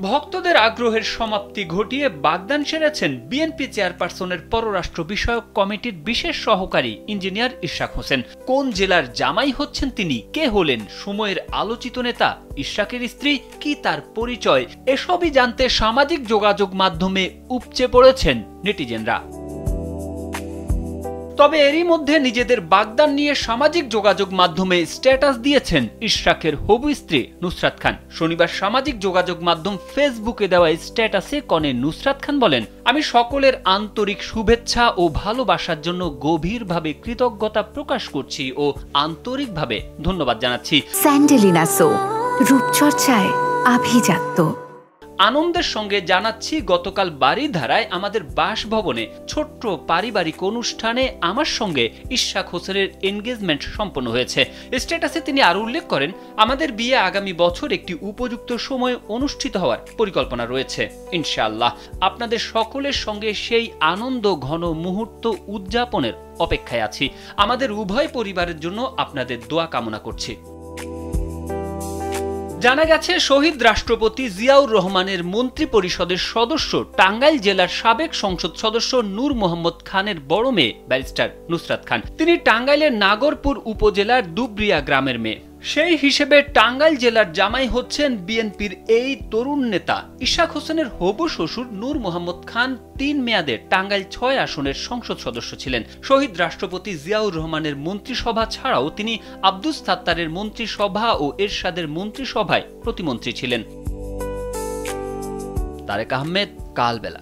ভক্তদের আগ্রহের সমাপ্তি ঘটিয়ে বাগদান সেরেছেন বিএনপি চেয়ারপারসনের পররাষ্ট্র বিষয়ক কমিটির বিশেষ সহকারী ইঞ্জিনিয়ার ইশরাক হোসেন। কোন জেলার জামাই হচ্ছেন তিনি, কে হলেন সময়ের আলোচিত নেতা, ইশরাকের স্ত্রী কি তার পরিচয়, এসবই জানতে সামাজিক যোগাযোগ মাধ্যমে উপচে পড়েছেন নেটিজেনরা। তবে এরই মধ্যে নিজেদের বাগদান নিয়ে সামাজিক যোগাযোগ মাধ্যমে স্ট্যাটাস দিয়েছেন ইশরাকের হবু স্ত্রী নুসরাত খান। শনিবার সামাজিক যোগাযোগ মাধ্যম ফেসবুকে দেওয়া স্ট্যাটাসে কনে নুসরাত খান বলেন, আমি সকলের আন্তরিক শুভেচ্ছা ও ভালোবাসার জন্য গভীরভাবে কৃতজ্ঞতা প্রকাশ করছি ও আন্তরিকভাবে ধন্যবাদ জানাচ্ছি। স্যান্ডেলিনা সো, রূপচর্চায় আভিজাত্য। আনন্দের সঙ্গে জানাচ্ছি, গতকাল বারিধারায় আমাদের বাসভবনে ছোট্ট পারিবারিক অনুষ্ঠানে আমার সঙ্গে ইশরাক হোসেনের এনগেজমেন্ট সম্পন্ন হয়েছে। স্ট্যাটাসে তিনি আরো উল্লেখ করেন, আমাদের বিয়ে আগামী বছর একটি উপযুক্ত সময়ে অনুষ্ঠিত হওয়ার পরিকল্পনা রয়েছে ইনশাআল্লাহ। আপনাদের সকলের সঙ্গে সেই আনন্দ ঘন মুহূর্ত উদযাপনের অপেক্ষায় আছি। আমাদের উভয় পরিবারের জন্য আপনাদের দোয়া কামনা করছি। জানা গেছে, শহীদ রাষ্ট্রপতি জিয়াউর রহমানের মন্ত্রী পরিষদের সদস্য টাঙ্গাইল জেলার সাবেক সংসদ সদস্য নূর মোহাম্মদ খানের বড় মেয়ে ব্যারিস্টার নুসরাত খান। তিনি টাঙ্গাইলের নাগরপুর উপজেলার দুবরিয়া গ্রামের মেয়ে। সেই হিসেবে টাঙ্গাইল জেলার জামাই হচ্ছেন বিএনপির এই তরুণ নেতা। ইশরাক হোসেনের হবু শ্বশুর নূর মোহাম্মদ খান 3 মেয়াদে টাঙ্গাইল 6 আসনের সংসদ সদস্য ছিলেন। শহীদ রাষ্ট্রপতি জিয়াউর রহমানের মন্ত্রিসভা ছাড়াও তিনি আব্দুস সাত্তারের মন্ত্রিসভা ও এরশাদের মন্ত্রিসভায় প্রতিমন্ত্রী ছিলেন। তারেক আহমেদ, কালবেলা।